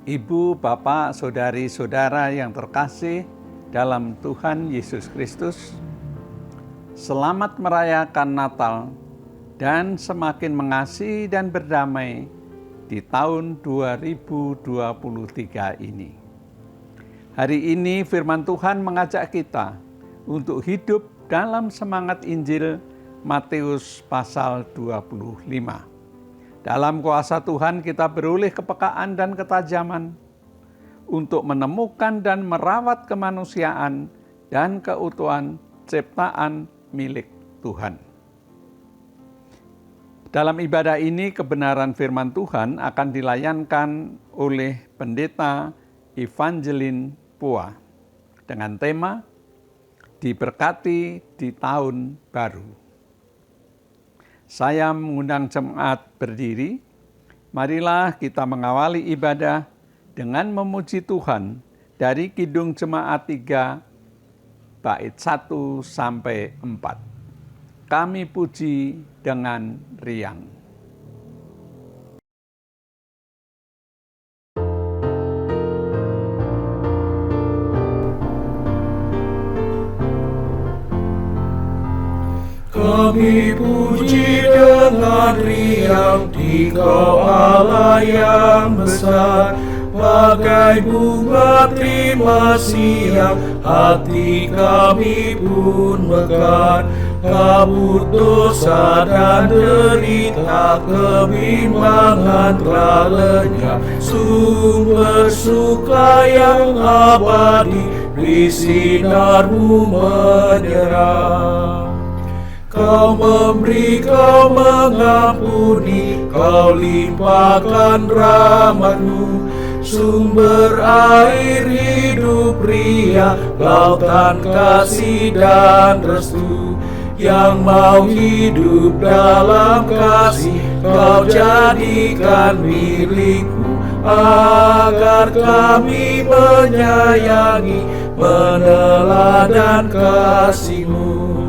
Ibu, Bapak, Saudari-saudara yang terkasih dalam Tuhan Yesus Kristus, selamat merayakan Natal dan semakin mengasihi dan berdamai di tahun 2023 ini. Hari ini firman Tuhan mengajak kita untuk hidup dalam semangat Injil Matius pasal 25. Dalam kuasa Tuhan kita beroleh kepekaan dan ketajaman untuk menemukan dan merawat kemanusiaan dan keutuhan ciptaan milik Tuhan. Dalam ibadah ini kebenaran firman Tuhan akan dilayankan oleh Pendeta Evangeline Pua dengan tema Diberkati di Tahun Baru. Saya mengundang jemaat berdiri. Marilah kita mengawali ibadah dengan memuji Tuhan dari Kidung Jemaat 3 bait 1 sampai 4. Kami puji dengan riang. Kami puji dengan riang Dikau Allah yang besar, bagai bunga terima siang, hati kami pun mekar. Kabut dosa dan derita, kebimbangan telah lenyap. Sumber suka yang abadi, di sinar-Mu menyerah. Kau memberi, Kau mengampuni, Kau limpahkan rahmat-Mu. Sumber air hidup ria, lautan kasih dan restu. Yang mau hidup dalam kasih, Kau jadikan milik-Mu. Agar kami menyayangi, meneladan kasih-Mu.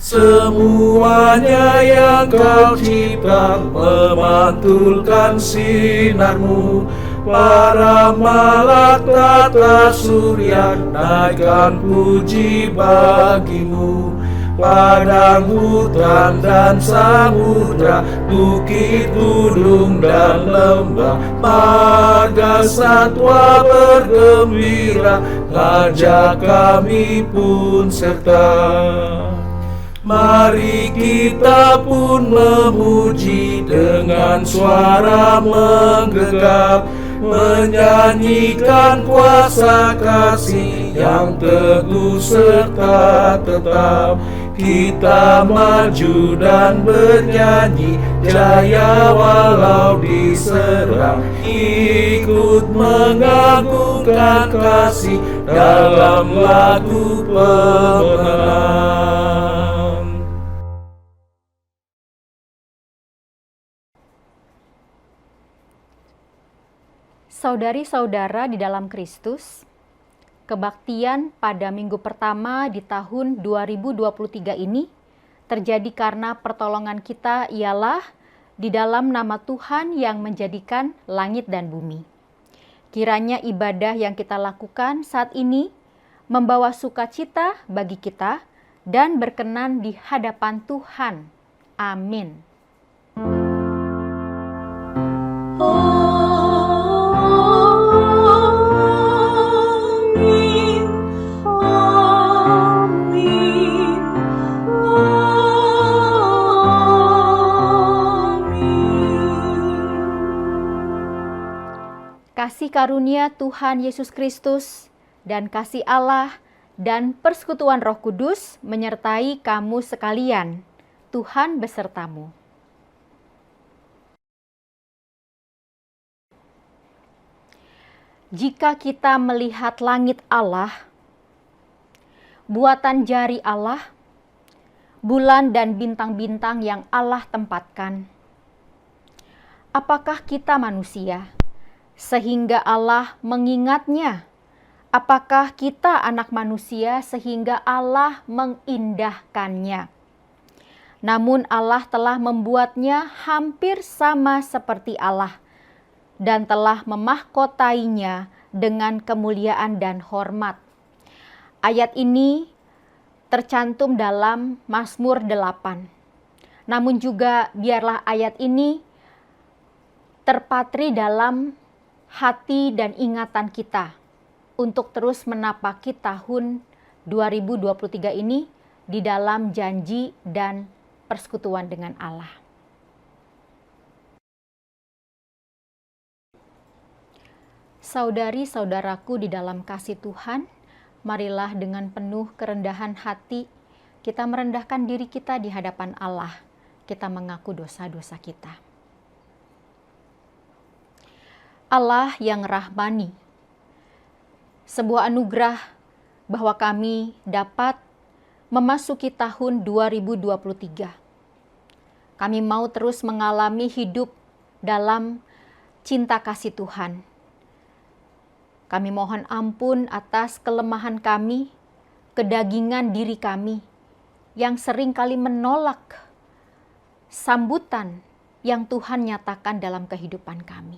Semuanya yang Kau cipta memantulkan sinar-Mu. Para malak tata surya naikkan puji bagi-Mu. Padang, hutan, dan samudra, bukit, gunung, dan lembah, marga satwa bergembira, ngajak kami pun serta. Mari kita pun memuji dengan suara menggegap, menyanyikan kuasa kasih yang teguh serta tetap. Kita maju dan bernyanyi, jaya walau diserang, ikut mengagungkan kasih dalam lagu pemenang. Saudari-saudara di dalam Kristus, kebaktian pada minggu pertama di tahun 2023 ini terjadi karena pertolongan kita ialah di dalam nama Tuhan yang menjadikan langit dan bumi. Kiranya ibadah yang kita lakukan saat ini membawa sukacita bagi kita dan berkenan di hadapan Tuhan. Amin. Kasih karunia Tuhan Yesus Kristus dan kasih Allah dan persekutuan Roh Kudus menyertai kamu sekalian. Tuhan besertamu. Jika kita melihat langit Allah, buatan jari Allah, bulan dan bintang-bintang yang Allah tempatkan, apakah kita manusia sehingga Allah mengingatnya? Apakah kita anak manusia sehingga Allah mengindahkannya? Namun Allah telah membuatnya hampir sama seperti Allah, dan telah memahkotainya dengan kemuliaan dan hormat. Ayat ini tercantum dalam Mazmur 8. Namun juga biarlah ayat ini terpatri dalam hati dan ingatan kita untuk terus menapaki tahun 2023 ini di dalam janji dan persekutuan dengan Allah. Saudari-saudaraku di dalam kasih Tuhan, marilah dengan penuh kerendahan hati kita merendahkan diri kita di hadapan Allah. Kita mengaku dosa-dosa kita. Allah yang rahmani, sebuah anugerah bahwa kami dapat memasuki tahun 2023. Kami mau terus mengalami hidup dalam cinta kasih Tuhan. Kami mohon ampun atas kelemahan kami, kedagingan diri kami, yang sering kali menolak sambutan yang Tuhan nyatakan dalam kehidupan kami.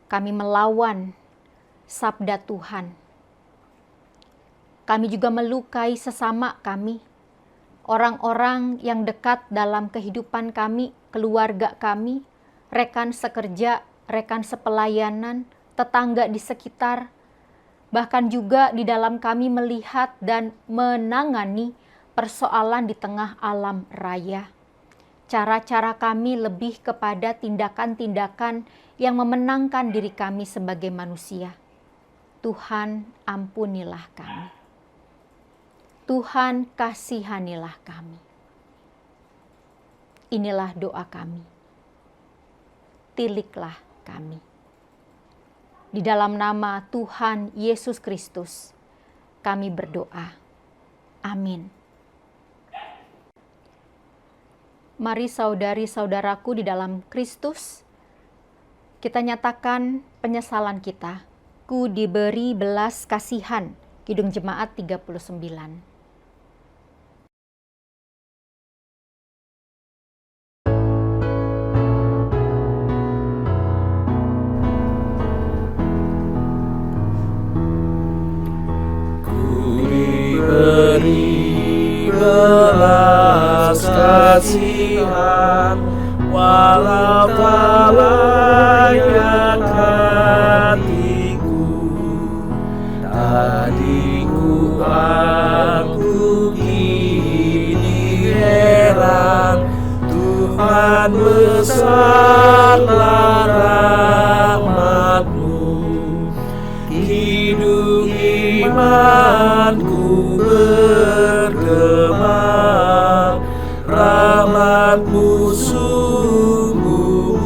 Kami melawan sabda Tuhan. Kami juga melukai sesama kami, orang-orang yang dekat dalam kehidupan kami, keluarga kami, rekan sekerja, rekan sepelayanan, tetangga di sekitar, bahkan juga di dalam kami melihat dan menangani persoalan di tengah alam raya. Cara-cara kami lebih kepada tindakan-tindakan yang memenangkan diri kami sebagai manusia. Tuhan, ampunilah kami. Tuhan, kasihanilah kami. Inilah doa kami. Tiliklah kami. Di dalam nama Tuhan Yesus Kristus, kami berdoa. Amin. Mari saudari-saudaraku di dalam Kristus, kita nyatakan penyesalan kita. Ku diberi belas kasihan. Kidung Jemaat 39. Belas kasihan walau tak layak hatiku, tadiku aku kini heran, Tuhan besarlah rahmat-Mu, hidung imanku bergema, rahmat-Mu sungguh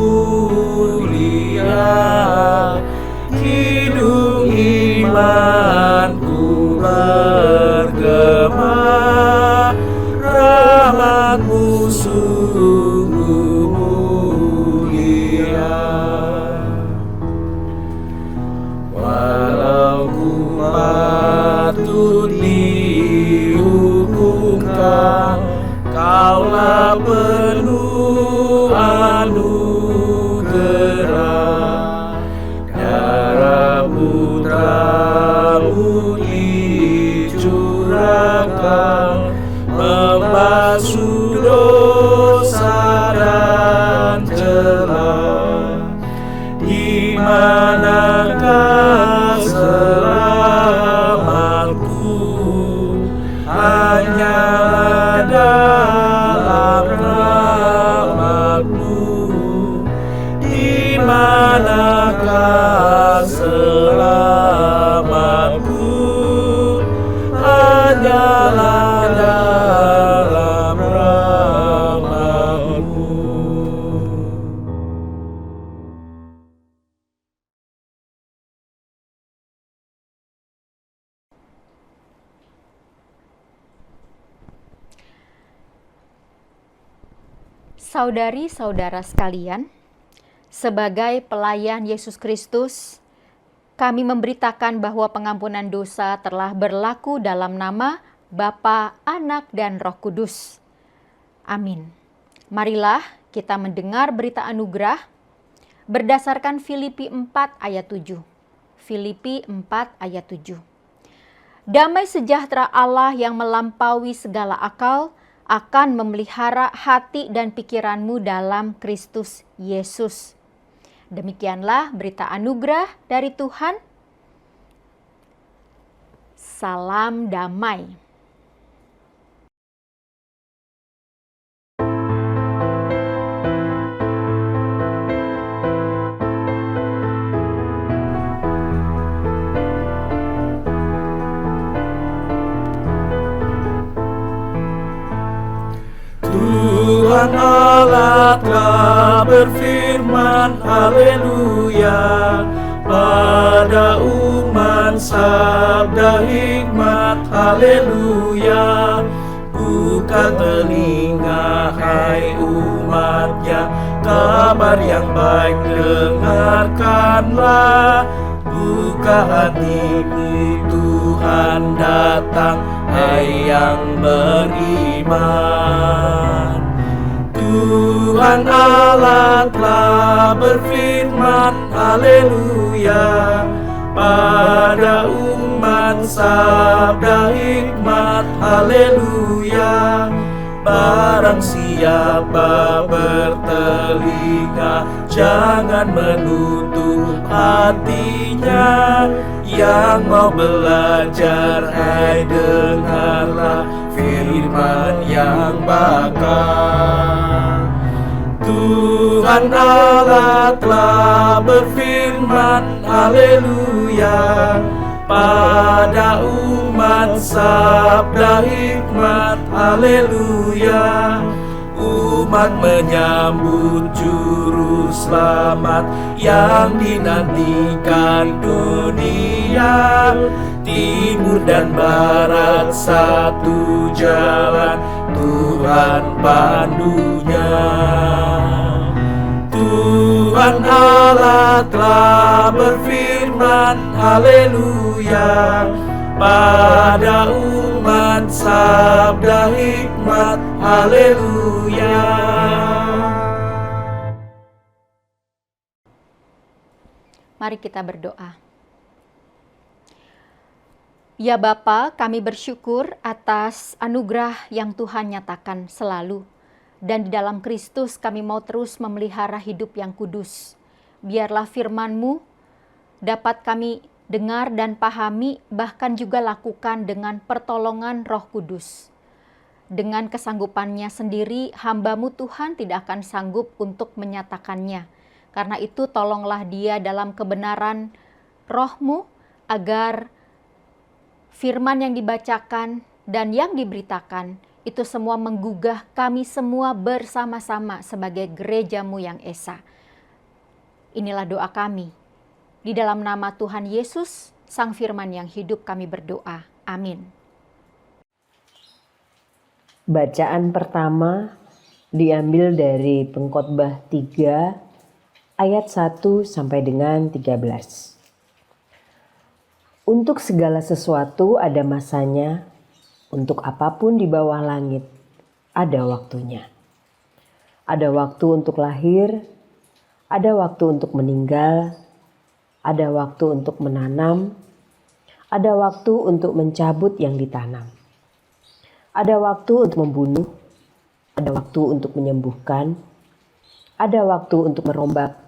mulia, hidung imanku bergema, rahmat-Mu sungguh mulia. Walau ku patut dihukumkan, Kaulah penuh anugerah, darah Putra-Mu dicurahkan, membasuh dosa dan celah. Di manakah selamatku? Hanyalah dalam rahmat-Mu. Di manakah selamatku? Hanyalah dalam rahmat-Mu. Saudari-saudara sekalian, sebagai pelayan Yesus Kristus, kami memberitakan bahwa pengampunan dosa telah berlaku dalam nama Bapa, Anak, dan Roh Kudus. Amin. Marilah kita mendengar berita anugerah berdasarkan Filipi 4 ayat 7. Filipi 4 ayat 7. Damai sejahtera Allah yang melampaui segala akal akan memelihara hati dan pikiranmu dalam Kristus Yesus. Demikianlah berita anugerah dari Tuhan. Salam damai. Tuhan Allah telah berfirman, haleluya, pada umat sabda hikmat, haleluya. Buka telinga hai umatnya, kabar yang baik dengarkanlah. Buka hatimu, Tuhan datang, hai yang beriman. Tuhan Allah telah berfirman, haleluya, pada umat sabda hikmat, haleluya. Barang siapa bertelinga, jangan menutup hatinya. Yang mau belajar, hai dengarlah firman yang bakal. Tuhan Allah telah berfirman, haleluya, pada umat sabda hikmat, haleluya. Umat menyambut juru selamat yang dinantikan dunia. Timur dan barat satu jalan, Tuhan pandunya. Tuhan Allah telah berfirman, haleluya, pada umat sabda hikmat, haleluya. Mari kita berdoa. Ya Bapa, kami bersyukur atas anugerah yang Tuhan nyatakan selalu. Dan di dalam Kristus kami mau terus memelihara hidup yang kudus. Biarlah firman-Mu dapat kami dengar dan pahami, bahkan juga lakukan dengan pertolongan Roh Kudus. Dengan kesanggupannya sendiri, hamba-Mu Tuhan tidak akan sanggup untuk menyatakannya. Karena itu tolonglah dia dalam kebenaran Roh-Mu, agar firman yang dibacakan dan yang diberitakan itu semua menggugah kami semua bersama-sama sebagai gereja-Mu yang esa. Inilah doa kami. Di dalam nama Tuhan Yesus, Sang Firman yang hidup, kami berdoa. Amin. Bacaan pertama diambil dari Pengkhotbah 3 ayat 1 sampai dengan 13. Untuk segala sesuatu ada masanya, untuk apapun di bawah langit ada waktunya. Ada waktu untuk lahir, ada waktu untuk meninggal, ada waktu untuk menanam, ada waktu untuk mencabut yang ditanam. Ada waktu untuk membunuh, ada waktu untuk menyembuhkan, ada waktu untuk merombak,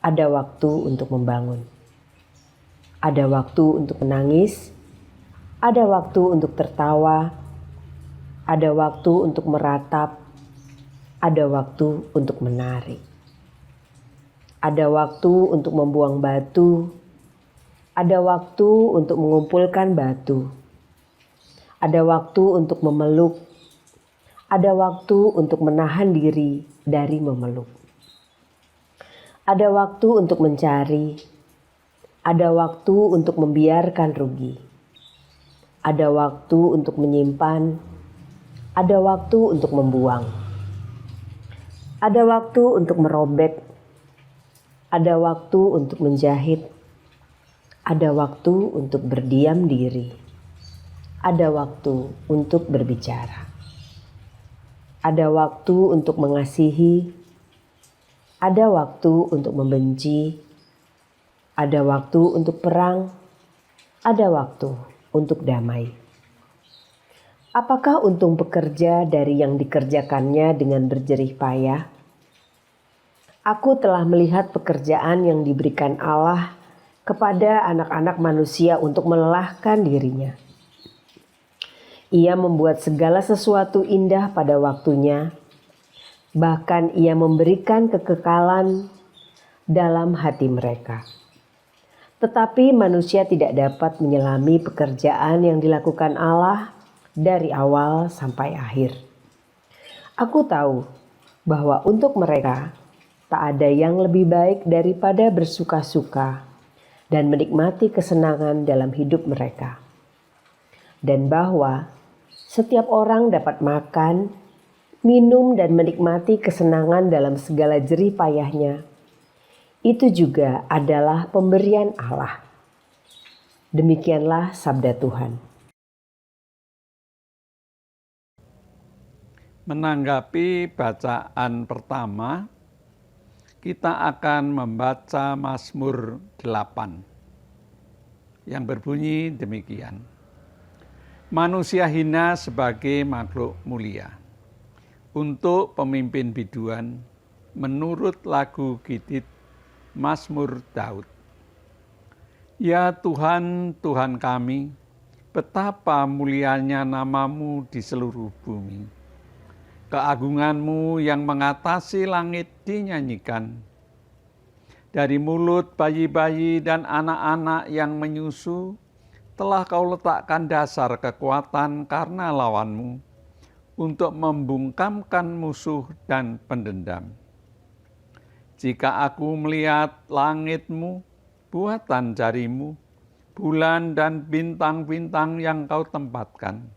ada waktu untuk membangun. Ada waktu untuk menangis, ada waktu untuk tertawa, ada waktu untuk meratap, ada waktu untuk menari. Ada waktu untuk membuang batu, ada waktu untuk mengumpulkan batu. Ada waktu untuk memeluk, ada waktu untuk menahan diri dari memeluk. Ada waktu untuk mencari, ada waktu untuk membiarkan rugi. Ada waktu untuk menyimpan, ada waktu untuk membuang. Ada waktu untuk merobek, ada waktu untuk menjahit, ada waktu untuk berdiam diri, ada waktu untuk berbicara. Ada waktu untuk mengasihi, Ada waktu untuk membenci, ada waktu untuk perang, ada waktu untuk damai. Apakah untung pekerja dari yang dikerjakannya dengan berjerih payah? Aku telah melihat pekerjaan yang diberikan Allah kepada anak-anak manusia untuk melelahkan dirinya. Ia membuat segala sesuatu indah pada waktunya, bahkan ia memberikan kekekalan dalam hati mereka. Tetapi manusia tidak dapat menyelami pekerjaan yang dilakukan Allah dari awal sampai akhir. Aku tahu bahwa untuk mereka tak ada yang lebih baik daripada bersuka-suka dan menikmati kesenangan dalam hidup mereka. Dan bahwa setiap orang dapat makan, minum dan menikmati kesenangan dalam segala jerih payahnya. Itu juga adalah pemberian Allah. Demikianlah sabda Tuhan. Menanggapi bacaan pertama, kita akan membaca Mazmur 8 yang berbunyi demikian. Manusia hina sebagai makhluk mulia. Untuk pemimpin biduan, menurut lagu Gidit Mazmur Daud. Ya Tuhan, Tuhan kami, betapa mulianya nama-Mu di seluruh bumi. Keagungan-Mu yang mengatasi langit dinyanyikan. Dari mulut bayi-bayi dan anak-anak yang menyusu, telah Kau letakkan dasar kekuatan karena lawan-Mu, untuk membungkamkan musuh dan pendendam. Jika aku melihat langit-Mu, buatan jari-Mu, bulan dan bintang-bintang yang Kau tempatkan,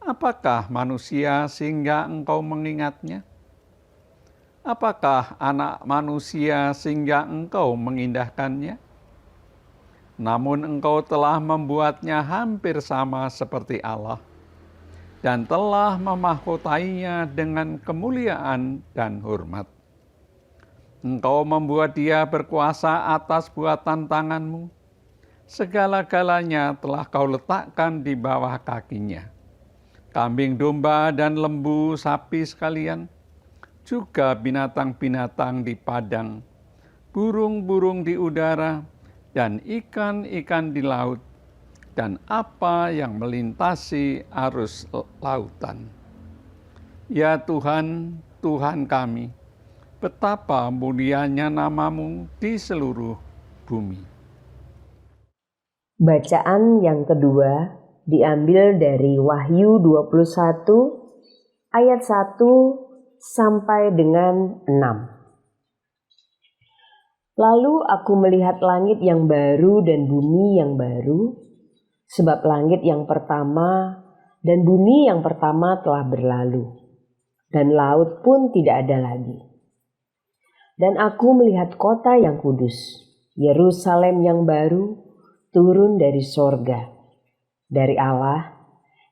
apakah manusia sehingga Engkau mengingatnya? Apakah anak manusia sehingga Engkau mengindahkannya? Namun Engkau telah membuatnya hampir sama seperti Allah, dan telah memahkotainya dengan kemuliaan dan hormat. Engkau membuat dia berkuasa atas buatan tangan-Mu. Segala-galanya telah Kau letakkan di bawah kakinya. Kambing domba dan lembu sapi sekalian, juga binatang-binatang di padang, burung-burung di udara, dan ikan-ikan di laut, dan apa yang melintasi arus lautan. Ya Tuhan, Tuhan kami, betapa mulianya nama-Mu di seluruh bumi. Bacaan yang kedua diambil dari Wahyu 21 ayat 1 sampai dengan 6. Lalu aku melihat langit yang baru dan bumi yang baru, sebab langit yang pertama dan bumi yang pertama telah berlalu, dan laut pun tidak ada lagi. Dan aku melihat kota yang kudus, Yerusalem yang baru, turun dari sorga, dari Allah,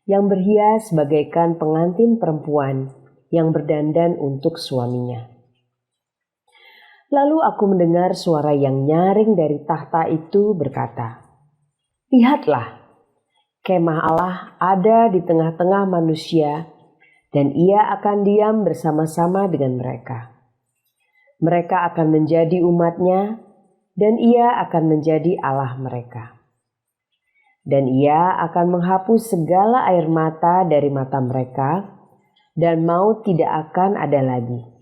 yang berhias bagaikan pengantin perempuan yang berdandan untuk suaminya. Lalu aku mendengar suara yang nyaring dari tahta itu berkata, "Lihatlah, kemah Allah ada di tengah-tengah manusia, dan Ia akan diam bersama-sama dengan mereka. Mereka akan menjadi umat-Nya, dan Ia akan menjadi Allah mereka. Dan Ia akan menghapus segala air mata dari mata mereka, dan maut tidak akan ada lagi.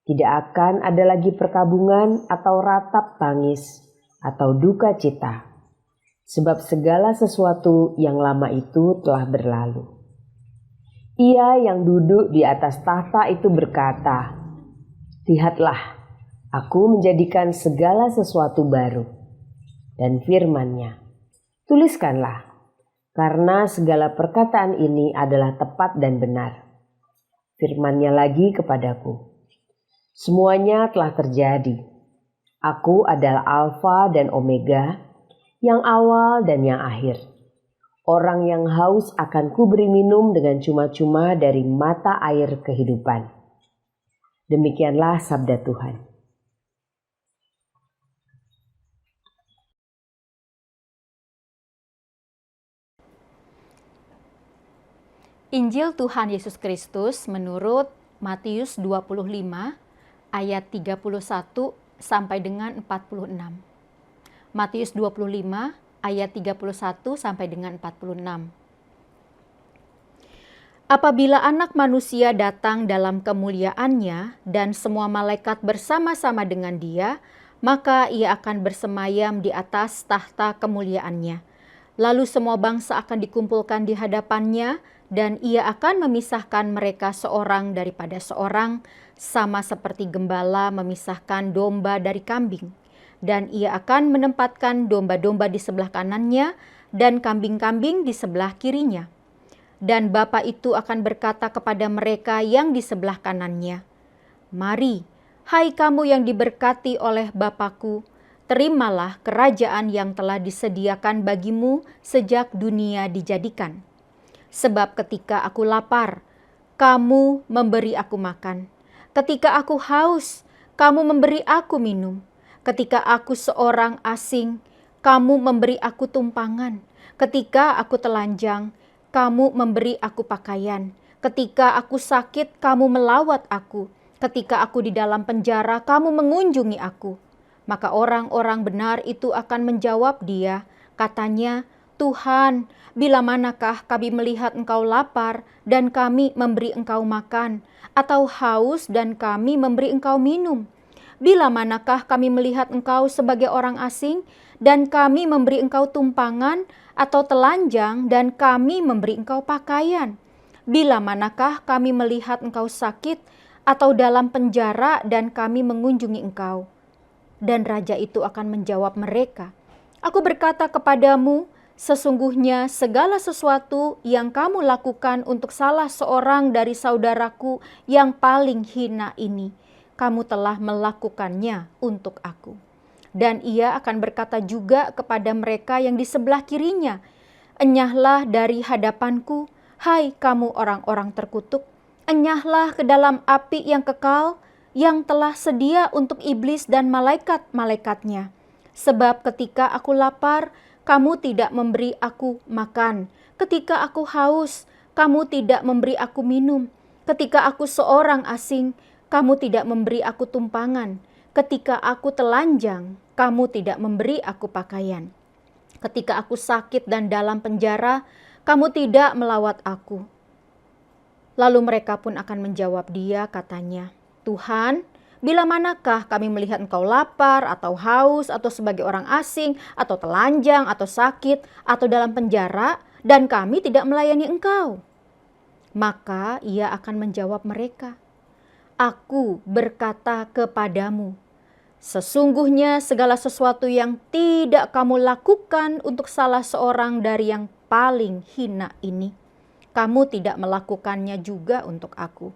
Tidak akan ada lagi perkabungan atau ratap tangis atau duka cita, sebab segala sesuatu yang lama itu telah berlalu." Ia yang duduk di atas tahta itu berkata, "Lihatlah, aku menjadikan segala sesuatu baru." Dan firman-Nya, "Tuliskanlah, karena segala perkataan ini adalah tepat dan benar." Firman-Nya lagi kepadaku, "Semuanya telah terjadi. Aku adalah Alfa dan Omega, yang awal dan yang akhir. Orang yang haus akan kuberi minum dengan cuma-cuma dari mata air kehidupan. Demikianlah sabda Tuhan. Injil Tuhan Yesus Kristus menurut Matius 25 ayat 31 sampai dengan 46. Matius 25 ayat 31 sampai dengan 46. Apabila Anak Manusia datang dalam kemuliaannya dan semua malaikat bersama-sama dengan Dia, maka Ia akan bersemayam di atas tahta kemuliaannya. Lalu semua bangsa akan dikumpulkan di hadapannya, dan Ia akan memisahkan mereka seorang daripada seorang, sama seperti gembala memisahkan domba dari kambing. Dan Ia akan menempatkan domba-domba di sebelah kanannya dan kambing-kambing di sebelah kirinya. Dan Bapa itu akan berkata kepada mereka yang di sebelah kanannya, "Mari, hai kamu yang diberkati oleh Bapa-Ku, terimalah kerajaan yang telah disediakan bagimu sejak dunia dijadikan. Sebab ketika aku lapar, kamu memberi aku makan. Ketika aku haus, kamu memberi aku minum. Ketika aku seorang asing, kamu memberi aku tumpangan. Ketika aku telanjang, kamu memberi aku pakaian. Ketika aku sakit, kamu melawat aku. Ketika aku di dalam penjara, kamu mengunjungi aku." Maka orang-orang benar itu akan menjawab Dia, katanya, "Tuhan, bila manakah kami melihat Engkau lapar dan kami memberi Engkau makan, atau haus dan kami memberi Engkau minum? Bila manakah kami melihat Engkau sebagai orang asing dan kami memberi Engkau tumpangan, atau telanjang dan kami memberi Engkau pakaian? Bila manakah kami melihat Engkau sakit atau dalam penjara dan kami mengunjungi Engkau?" Dan raja itu akan menjawab mereka, "Aku berkata kepadamu, sesungguhnya segala sesuatu yang kamu lakukan untuk salah seorang dari saudaraku yang paling hina ini, kamu telah melakukannya untuk aku." Dan Ia akan berkata juga kepada mereka yang di sebelah kirinya, "Enyahlah dari hadapanku, hai kamu orang-orang terkutuk, enyahlah ke dalam api yang kekal, yang telah sedia untuk iblis dan malaikat-malaikatnya. Sebab ketika aku lapar, kamu tidak memberi aku makan. Ketika aku haus, kamu tidak memberi aku minum. Ketika aku seorang asing, kamu tidak memberi aku tumpangan. Ketika aku telanjang, kamu tidak memberi aku pakaian. Ketika aku sakit dan dalam penjara, kamu tidak melawat aku." Lalu mereka pun akan menjawab Dia, katanya, "Tuhan, bila manakah kami melihat Engkau lapar atau haus atau sebagai orang asing atau telanjang atau sakit atau dalam penjara dan kami tidak melayani Engkau?" Maka Ia akan menjawab mereka, "Aku berkata kepadamu, sesungguhnya segala sesuatu yang tidak kamu lakukan untuk salah seorang dari yang paling hina ini, kamu tidak melakukannya juga untuk aku."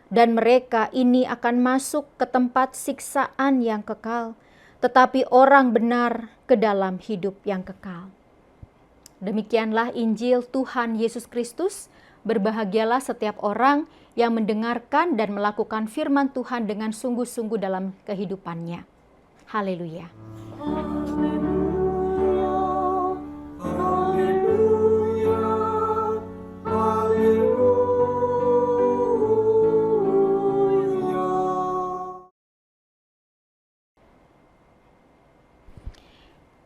Dan mereka ini akan masuk ke tempat siksaan yang kekal, tetapi orang benar ke dalam hidup yang kekal. Demikianlah Injil Tuhan Yesus Kristus. Berbahagialah setiap orang yang mendengarkan dan melakukan firman Tuhan dengan sungguh-sungguh dalam kehidupannya. Haleluya.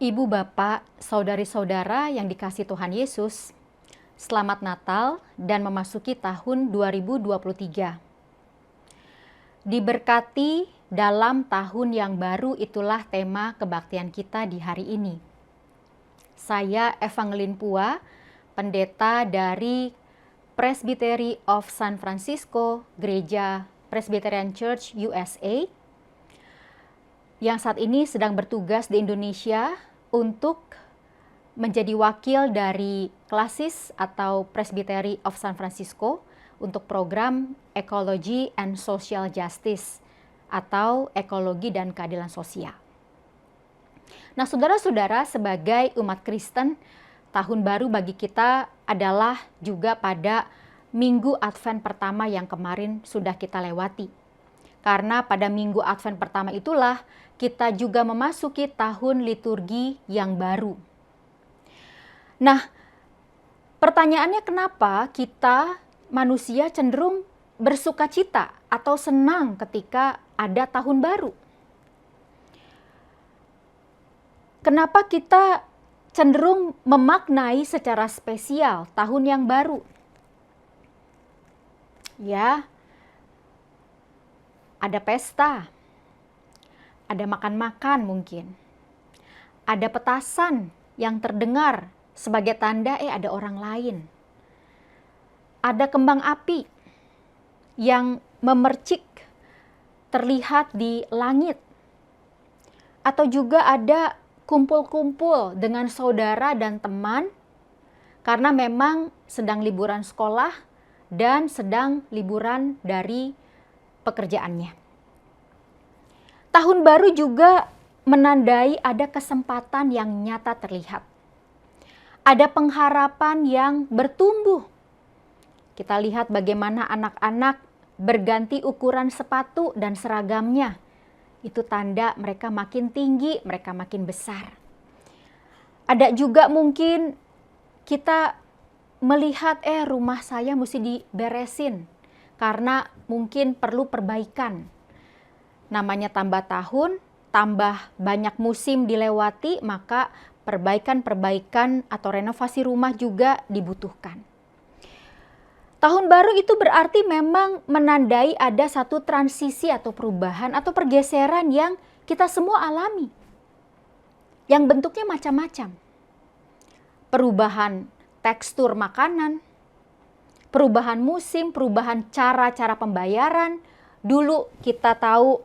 Ibu, Bapak, saudari-saudara yang dikasihi Tuhan Yesus, selamat Natal dan memasuki tahun 2023. Diberkati dalam tahun yang baru, itulah tema kebaktian kita di hari ini. Saya Evangeline Pua, pendeta dari Presbytery of San Francisco, Gereja Presbyterian Church USA, yang saat ini sedang bertugas di Indonesia untuk menjadi wakil dari Klasis atau Presbytery of San Francisco untuk program Ecology and Social Justice atau ekologi dan keadilan sosial. Nah, saudara-saudara, sebagai umat Kristen, tahun baru bagi kita adalah juga pada Minggu Advent pertama yang kemarin sudah kita lewati. Karena pada minggu Advent pertama itulah kita juga memasuki tahun liturgi yang baru. Nah, pertanyaannya kenapa kita manusia cenderung bersukacita atau senang ketika ada tahun baru? Kenapa kita cenderung memaknai secara spesial tahun yang baru? Ya, ada pesta, ada makan-makan mungkin, ada petasan yang terdengar sebagai tanda ada orang lain. Ada kembang api yang memercik terlihat di langit. Atau juga ada kumpul-kumpul dengan saudara dan teman karena memang sedang liburan sekolah dan sedang liburan dari pekerjaannya. Tahun baru juga menandai ada kesempatan yang nyata terlihat. Ada pengharapan yang bertumbuh. Kita lihat bagaimana anak-anak berganti ukuran sepatu dan seragamnya. Itu tanda mereka makin tinggi, mereka makin besar. Ada juga mungkin kita melihat rumah saya mesti diberesin karena mungkin perlu perbaikan. Namanya tambah tahun, tambah banyak musim dilewati, maka perbaikan-perbaikan atau renovasi rumah juga dibutuhkan. Tahun baru itu berarti memang menandai ada satu transisi atau perubahan atau pergeseran yang kita semua alami. Yang bentuknya macam-macam. Perubahan tekstur makanan, perubahan musim, perubahan cara-cara pembayaran. Dulu kita tahu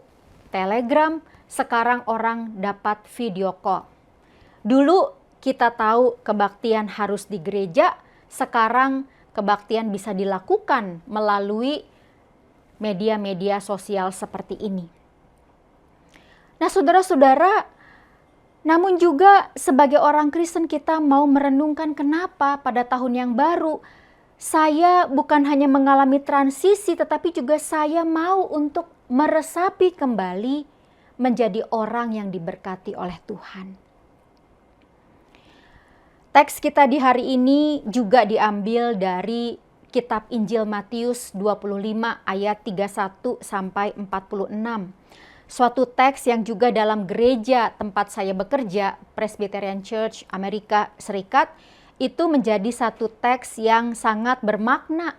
Telegram, sekarang orang dapat video call. Dulu kita tahu kebaktian harus di gereja, sekarang kebaktian bisa dilakukan melalui media-media sosial seperti ini. Nah, saudara-saudara, namun juga sebagai orang Kristen kita mau merenungkan kenapa pada tahun yang baru saya bukan hanya mengalami transisi, tetapi juga saya mau untuk meresapi kembali menjadi orang yang diberkati oleh Tuhan. Teks kita di hari ini juga diambil dari kitab Injil Matius 25 ayat 31 sampai 46. Suatu teks yang juga dalam gereja tempat saya bekerja, Presbyterian Church Amerika Serikat, itu menjadi satu teks yang sangat bermakna.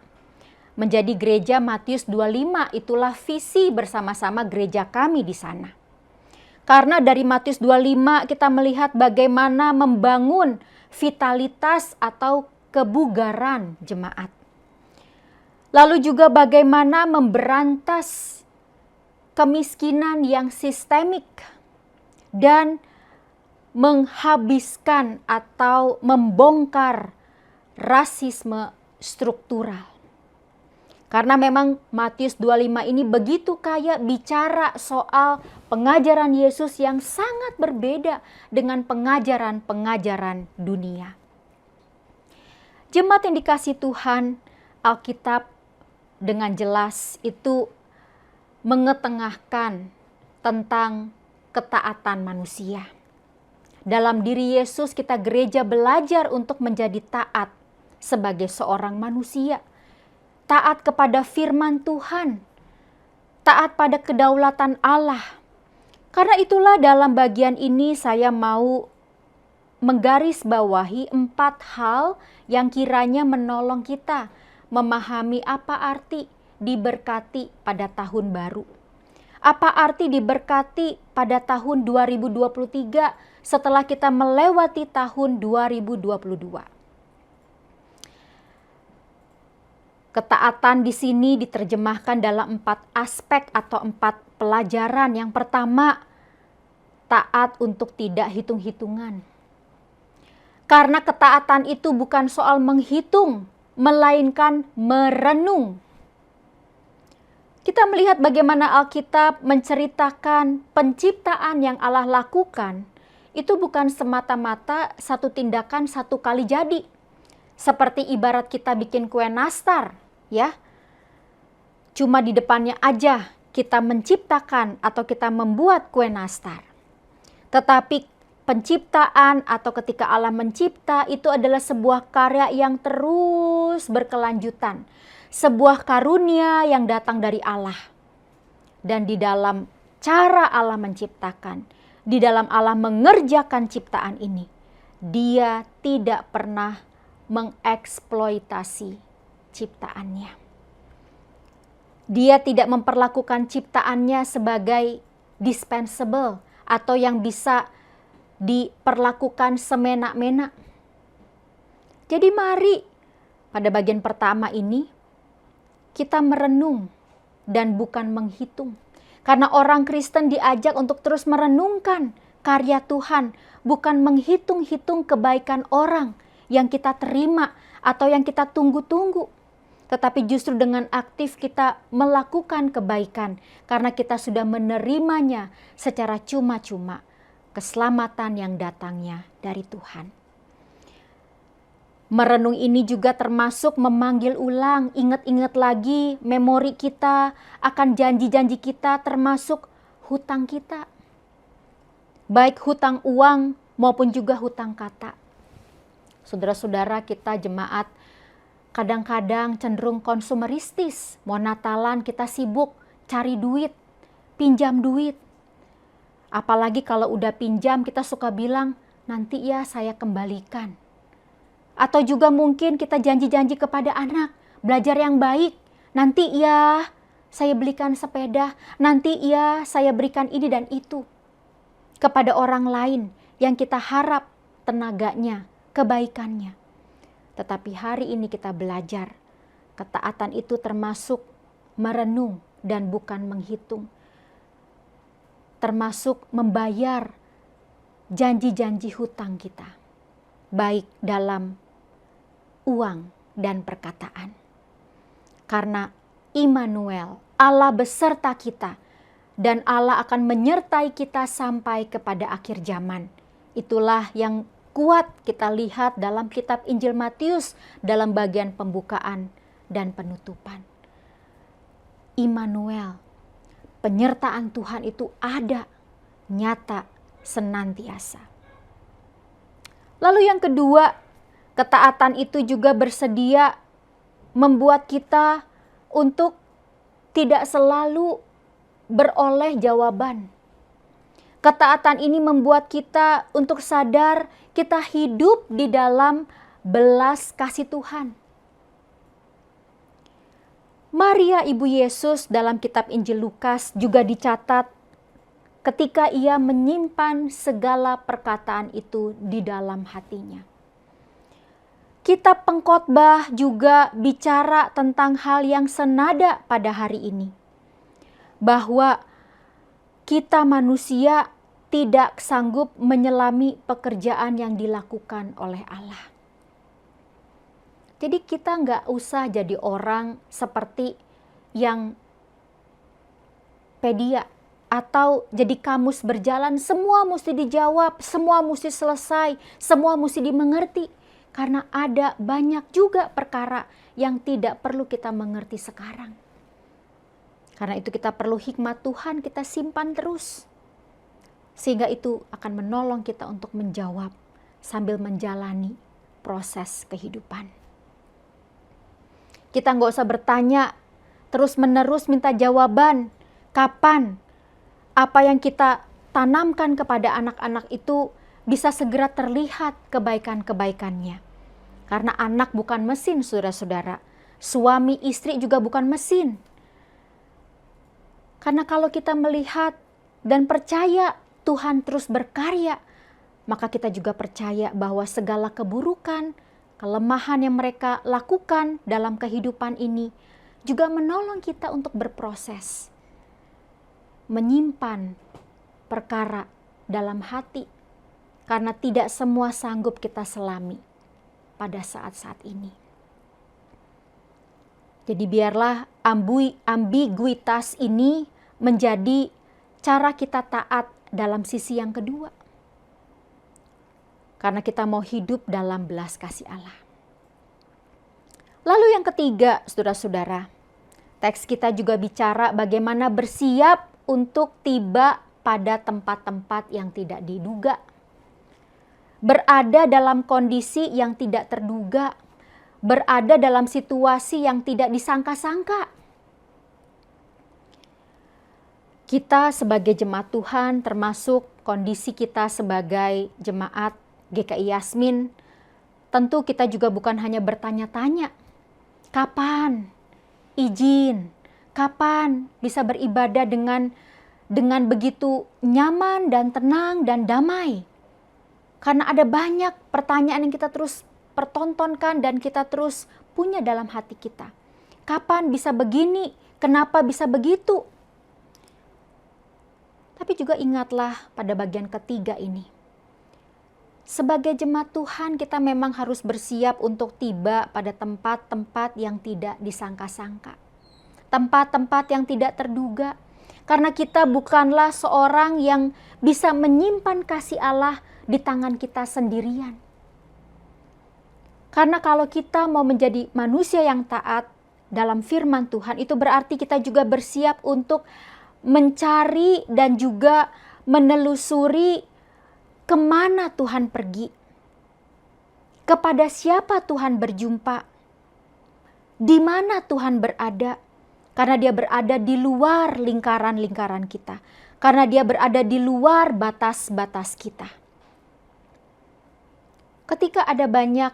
Menjadi gereja Matius 25 itulah visi bersama-sama gereja kami di sana. Karena dari Matius 25 kita melihat bagaimana membangun vitalitas atau kebugaran jemaat. Lalu juga bagaimana memberantas kemiskinan yang sistemik dan menghabiskan atau membongkar rasisme struktural. Karena memang Matius 25 ini begitu kaya bicara soal pengajaran Yesus yang sangat berbeda dengan pengajaran-pengajaran dunia. Jemaat yang dikasihi Tuhan, Alkitab dengan jelas itu mengetengahkan tentang ketaatan manusia. Dalam diri Yesus kita gereja belajar untuk menjadi taat sebagai seorang manusia. Taat kepada firman Tuhan, taat pada kedaulatan Allah. Karena itulah dalam bagian ini saya mau menggarisbawahi 4 hal yang kiranya menolong kita memahami apa arti diberkati pada tahun baru. Apa arti diberkati pada tahun 2023 setelah kita melewati tahun 2022. Ketaatan di sini diterjemahkan dalam 4 aspek atau 4 pelajaran. Yang pertama, taat untuk tidak hitung-hitungan. Karena ketaatan itu bukan soal menghitung, melainkan merenung. Kita melihat bagaimana Alkitab menceritakan penciptaan yang Allah lakukan. Itu bukan semata-mata satu tindakan satu kali jadi. Seperti ibarat kita bikin kue nastar. Ya, cuma di depannya aja kita menciptakan atau kita membuat kue nastar. Tetapi penciptaan atau ketika Allah mencipta itu adalah sebuah karya yang terus berkelanjutan. Sebuah karunia yang datang dari Allah. Dan di dalam cara Allah menciptakan, di dalam Allah mengerjakan ciptaan ini, Dia tidak pernah mengeksploitasi ciptaannya. Dia tidak memperlakukan ciptaannya sebagai dispensable atau yang bisa diperlakukan semena-mena. Jadi mari pada bagian pertama ini kita merenung dan bukan menghitung. Karena orang Kristen diajak untuk terus merenungkan karya Tuhan, bukan menghitung-hitung kebaikan orang yang kita terima atau yang kita tunggu-tunggu. Tetapi justru dengan aktif kita melakukan kebaikan karena kita sudah menerimanya secara cuma-cuma, keselamatan yang datangnya dari Tuhan. Merenung ini juga termasuk memanggil ulang, ingat-ingat lagi memori kita akan janji-janji kita, termasuk hutang kita. Baik hutang uang maupun juga hutang kata. Saudara-saudara, kita jemaat kadang-kadang cenderung konsumeristis. Mau Natalan kita sibuk cari duit, pinjam duit. Apalagi kalau udah pinjam kita suka bilang, nanti ya saya kembalikan. Atau juga mungkin kita janji-janji kepada anak, belajar yang baik. Nanti ya saya belikan sepeda, nanti ya saya berikan ini dan itu. Kepada orang lain yang kita harap tenaganya, kebaikannya. Tetapi hari ini kita belajar, ketaatan itu termasuk merenung dan bukan menghitung. Termasuk membayar janji-janji hutang kita, baik dalam uang dan perkataan. Karena Immanuel, Allah beserta kita, dan Allah akan menyertai kita sampai kepada akhir zaman. Itulah yang kuat kita lihat dalam kitab Injil Matius dalam bagian pembukaan dan penutupan. Immanuel, penyertaan Tuhan itu ada, nyata, senantiasa. Lalu yang kedua, ketaatan itu juga bersedia membuat kita untuk tidak selalu beroleh jawaban. Ketaatan ini membuat kita untuk sadar kita hidup di dalam belas kasih Tuhan. Maria ibu Yesus dalam kitab Injil Lukas juga dicatat ketika ia menyimpan segala perkataan itu di dalam hatinya. Kitab Pengkhotbah juga bicara tentang hal yang senada pada hari ini. Bahwa kita manusia tidak sanggup menyelami pekerjaan yang dilakukan oleh Allah. Jadi kita nggak usah jadi orang seperti yang pedia atau jadi kamus berjalan, semua mesti dijawab, semua mesti selesai, semua mesti dimengerti. Karena ada banyak juga perkara yang tidak perlu kita mengerti sekarang. Karena itu kita perlu hikmat Tuhan, kita simpan terus. Sehingga itu akan menolong kita untuk menjawab sambil menjalani proses kehidupan. Kita nggak usah bertanya terus menerus minta jawaban. Kapan apa yang kita tanamkan kepada anak-anak itu bisa segera terlihat kebaikan-kebaikannya. Karena anak bukan mesin, saudara-saudara. Suami istri juga bukan mesin. Karena kalau kita melihat dan percaya Tuhan terus berkarya, maka kita juga percaya bahwa segala keburukan, kelemahan yang mereka lakukan dalam kehidupan ini juga menolong kita untuk berproses. Menyimpan perkara dalam hati, karena tidak semua sanggup kita selami pada saat-saat ini. Jadi biarlah ambiguitas ini menjadi cara kita taat dalam sisi yang kedua. Karena kita mau hidup dalam belas kasih Allah. Lalu yang ketiga, saudara-saudara, Teks kita juga bicara bagaimana bersiap untuk tiba pada tempat-tempat yang tidak diduga. Berada dalam kondisi yang tidak terduga. Berada dalam situasi yang tidak disangka-sangka. Kita sebagai jemaat Tuhan, termasuk kondisi kita sebagai jemaat GKI Yasmin, tentu kita juga bukan hanya bertanya-tanya, kapan izin, kapan bisa beribadah dengan begitu nyaman dan tenang dan damai. Karena ada banyak pertanyaan yang kita terus pertontonkan dan kita terus punya dalam hati kita. Kapan bisa begini? Kenapa bisa begitu? Tapi juga ingatlah pada bagian ketiga ini. Sebagai jemaat Tuhan, kita memang harus bersiap untuk tiba pada tempat-tempat yang tidak disangka-sangka. Tempat-tempat yang tidak terduga. Karena kita bukanlah seorang yang bisa menyimpan kasih Allah di tangan kita sendirian. Karena kalau kita mau menjadi manusia yang taat dalam firman Tuhan, itu berarti kita juga bersiap untuk mencari dan juga menelusuri kemana Tuhan pergi, kepada siapa Tuhan berjumpa, di mana Tuhan berada, karena Dia berada di luar lingkaran-lingkaran kita, karena Dia berada di luar batas-batas kita. Ketika ada banyak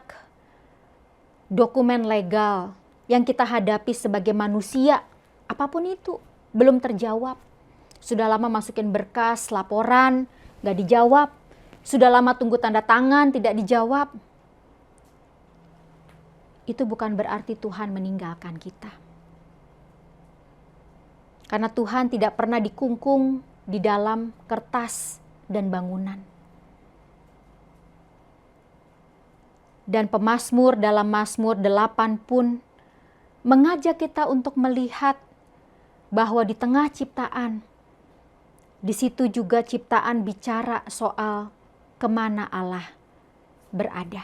dokumen legal yang kita hadapi sebagai manusia, apapun itu, belum terjawab. Sudah lama masukin berkas, laporan, gak dijawab. Sudah lama tunggu tanda tangan, tidak dijawab. Itu bukan berarti Tuhan meninggalkan kita. Karena Tuhan tidak pernah dikungkung di dalam kertas dan bangunan. Dan pemazmur dalam Mazmur 8 pun mengajak kita untuk melihat bahwa di tengah ciptaan, di situ juga ciptaan bicara soal kemana Allah berada.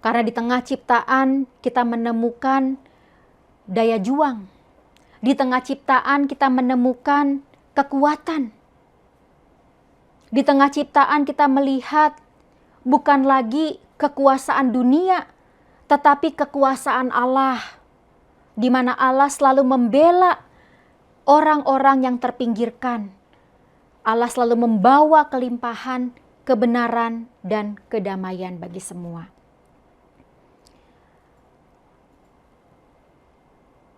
Karena di tengah ciptaan kita menemukan daya juang. Di tengah ciptaan kita menemukan kekuatan. Di tengah ciptaan kita melihat bukan lagi kekuasaan dunia, tetapi kekuasaan Allah, di mana Allah selalu membela orang-orang yang terpinggirkan. Allah selalu membawa kelimpahan, kebenaran, dan kedamaian bagi semua.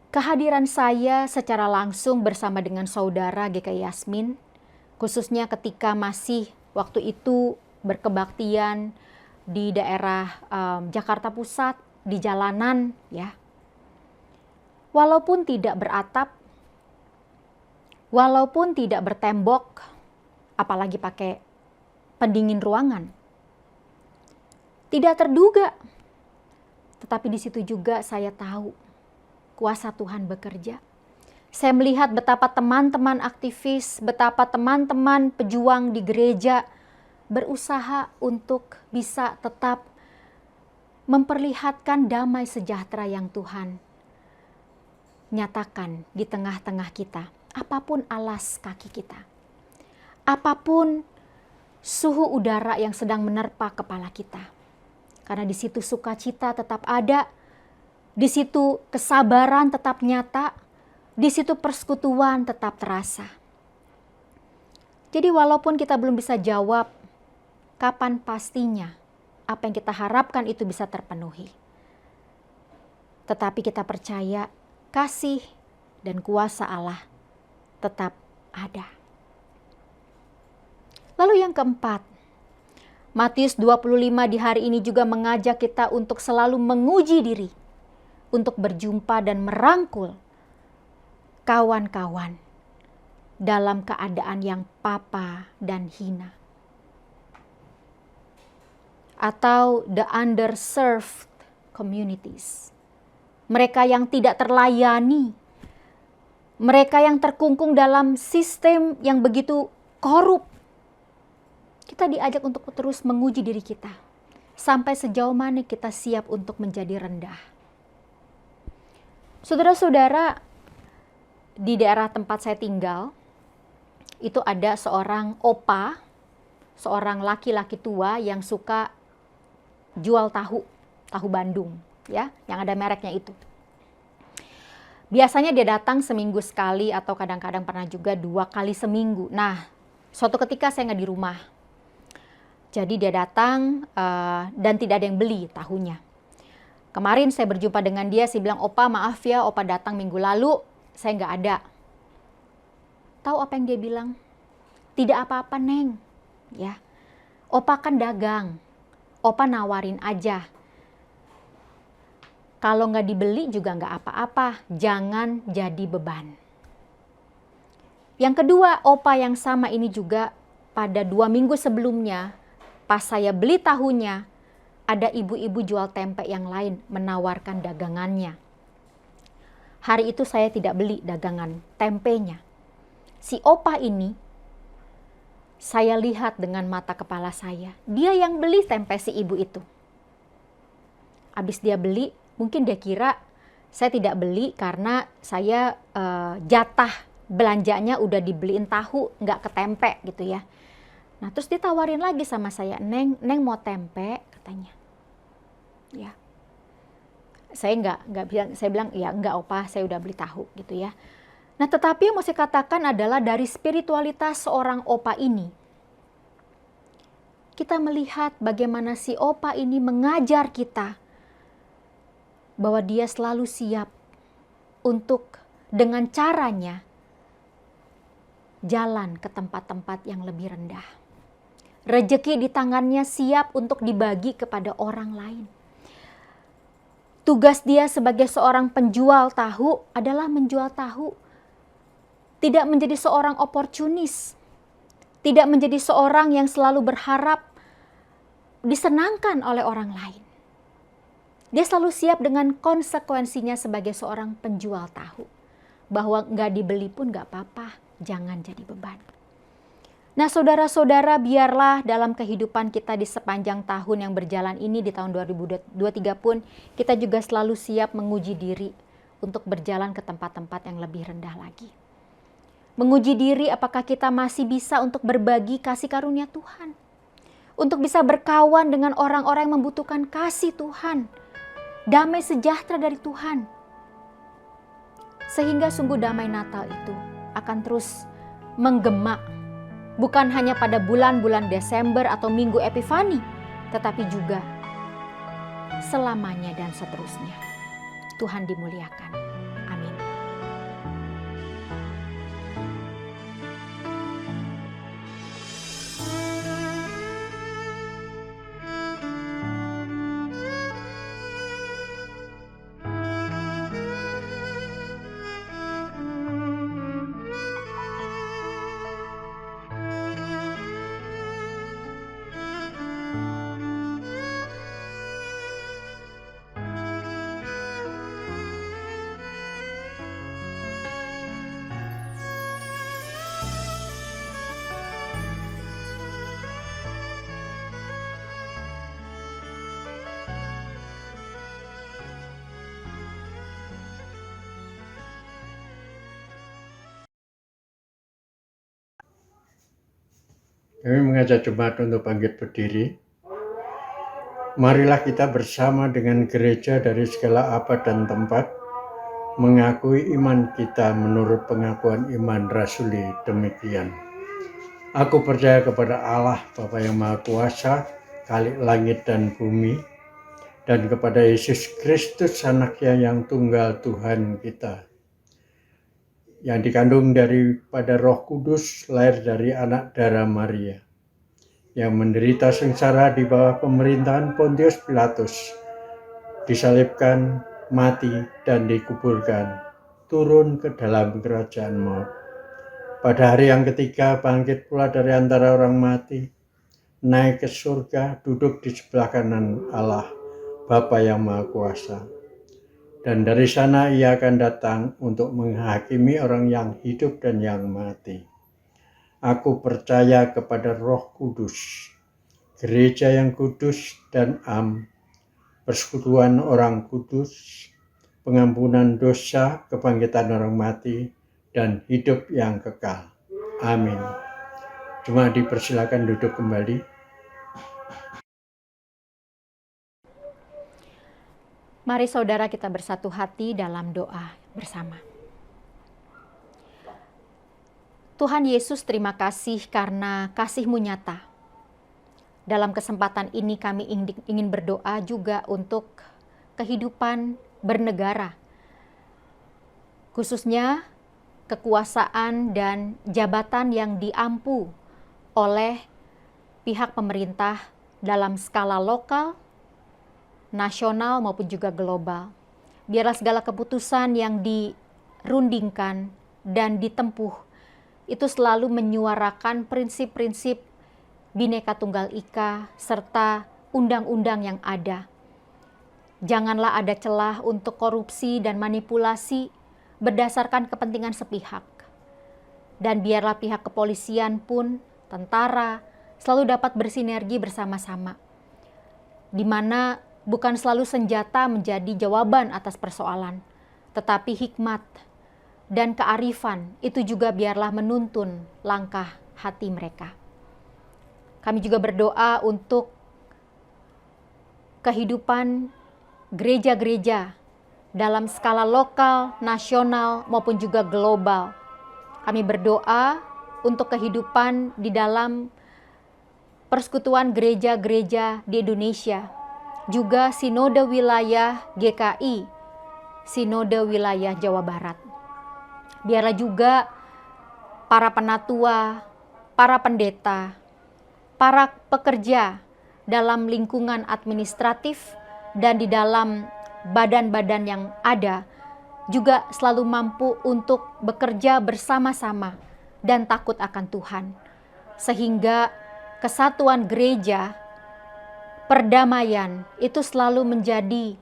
Kehadiran saya secara langsung bersama dengan saudara GKI Yasmin, khususnya ketika masih waktu itu berkebaktian di daerah Jakarta Pusat, di jalanan, ya. Walaupun tidak beratap, walaupun tidak bertembok, apalagi pakai pendingin ruangan, tidak terduga. Tetapi di situ juga saya tahu kuasa Tuhan bekerja. Saya melihat betapa teman-teman aktivis, betapa teman-teman pejuang di gereja berusaha untuk bisa tetap memperlihatkan damai sejahtera yang Tuhan nyatakan di tengah-tengah kita. Apapun alas kaki kita, apapun suhu udara yang sedang menerpa kepala kita. Karena di situ sukacita tetap ada, di situ kesabaran tetap nyata, di situ persekutuan tetap terasa. Jadi walaupun kita belum bisa jawab kapan pastinya apa yang kita harapkan itu bisa terpenuhi, tetapi kita percaya kasih dan kuasa Allah tetap ada. Lalu yang keempat, Matius 25 di hari ini juga mengajak kita untuk selalu menguji diri, untuk berjumpa dan merangkul kawan-kawan dalam keadaan yang papa dan hina. Atau the underserved communities. Mereka yang tidak terlayani, mereka yang terkungkung dalam sistem yang begitu korup. Kita diajak untuk terus menguji diri kita. Sampai sejauh mana kita siap untuk menjadi rendah. Saudara-saudara, di daerah tempat saya tinggal, itu ada seorang opa, seorang laki-laki tua yang suka jual tahu Bandung, ya, yang ada mereknya itu. Biasanya dia datang seminggu sekali atau kadang-kadang pernah juga 2 kali seminggu. Nah, suatu ketika saya nggak di rumah. Jadi dia datang dan tidak ada yang beli tahunya. Kemarin saya berjumpa dengan dia, saya bilang, "Opa, maaf ya, Opa datang minggu lalu, saya nggak ada." Tahu apa yang dia bilang? "Tidak apa-apa, Neng. Ya, Opa kan dagang. Opa nawarin aja. Kalau nggak dibeli juga nggak apa-apa, jangan jadi beban." Yang kedua, opa yang sama ini juga pada 2 minggu sebelumnya, pas saya beli tahunya, ada ibu-ibu jual tempe yang lain menawarkan dagangannya. Hari itu saya tidak beli dagangan tempenya. Si opa ini, saya lihat dengan mata kepala saya, dia yang beli tempe si ibu itu. Habis dia beli, mungkin dia kira saya tidak beli karena saya jatah belanjanya udah dibeliin tahu, nggak ke tempe gitu ya. Nah terus ditawarin lagi sama saya, Neng mau tempe, katanya. Ya, saya bilang ya enggak opa, saya udah beli tahu gitu ya. Nah tetapi yang mau saya katakan adalah dari spiritualitas seorang opa ini, kita melihat bagaimana si opa ini mengajar kita bahwa dia selalu siap untuk dengan caranya jalan ke tempat-tempat yang lebih rendah. Rezeki di tangannya siap untuk dibagi kepada orang lain. Tugas dia sebagai seorang penjual tahu adalah menjual tahu. Tidak menjadi seorang oportunis. Tidak menjadi seorang yang selalu berharap disenangkan oleh orang lain. Dia selalu siap dengan konsekuensinya sebagai seorang penjual tahu. Bahwa nggak dibeli pun nggak apa-apa, jangan jadi beban. Nah saudara-saudara, biarlah dalam kehidupan kita di sepanjang tahun yang berjalan ini, di tahun 2023 pun, kita juga selalu siap menguji diri untuk berjalan ke tempat-tempat yang lebih rendah lagi. Menguji diri apakah kita masih bisa untuk berbagi kasih karunia Tuhan. Untuk bisa berkawan dengan orang-orang yang membutuhkan kasih Tuhan. Damai sejahtera dari Tuhan. Sehingga sungguh damai Natal itu akan terus menggema. Bukan hanya pada bulan-bulan Desember atau Minggu Epifani, tetapi juga selamanya dan seterusnya. Tuhan dimuliakan. Amin. Kami mengajak jemaat untuk bangkit berdiri. Marilah kita bersama dengan gereja dari segala abad dan tempat mengakui iman kita menurut pengakuan iman rasuli demikian. Aku percaya kepada Allah Bapa yang Maha Kuasa, Khalik langit dan bumi, dan kepada Yesus Kristus Anaknya yang tunggal Tuhan kita, yang dikandung daripada Roh Kudus, lahir dari anak darah Maria, yang menderita sengsara di bawah pemerintahan Pontius Pilatus, disalibkan, mati, dan dikuburkan, turun ke dalam kerajaan maut. Pada hari yang ketiga bangkit pula dari antara orang mati, naik ke surga, duduk di sebelah kanan Allah, Bapa yang Maha Kuasa. Dan dari sana ia akan datang untuk menghakimi orang yang hidup dan yang mati. Aku percaya kepada Roh Kudus, gereja yang kudus dan am, persekutuan orang kudus, pengampunan dosa, kebangkitan orang mati, dan hidup yang kekal. Amin. Jemaat dipersilakan duduk kembali. Mari saudara kita bersatu hati dalam doa bersama. Tuhan Yesus, terima kasih karena kasih-Mu nyata. Dalam kesempatan ini kami ingin berdoa juga untuk kehidupan bernegara, khususnya kekuasaan dan jabatan yang diampu oleh pihak pemerintah dalam skala lokal, nasional maupun juga global. Biarlah segala keputusan yang dirundingkan dan ditempuh itu selalu menyuarakan prinsip-prinsip Bhinneka Tunggal Ika serta undang-undang yang ada. Janganlah ada celah untuk korupsi dan manipulasi berdasarkan kepentingan sepihak. Dan biarlah pihak kepolisian pun, tentara, selalu dapat bersinergi bersama-sama, di mana bukan selalu senjata menjadi jawaban atas persoalan, tetapi hikmat dan kearifan itu juga biarlah menuntun langkah hati mereka. Kami juga berdoa untuk kehidupan gereja-gereja dalam skala lokal, nasional, maupun juga global. Kami berdoa untuk kehidupan di dalam persekutuan gereja-gereja di Indonesia, juga Sinode Wilayah GKI, Sinode Wilayah Jawa Barat. Biarlah juga para penatua, para pendeta, para pekerja dalam lingkungan administratif dan di dalam badan-badan yang ada juga selalu mampu untuk bekerja bersama-sama dan takut akan Tuhan, sehingga kesatuan gereja, perdamaian itu selalu menjadi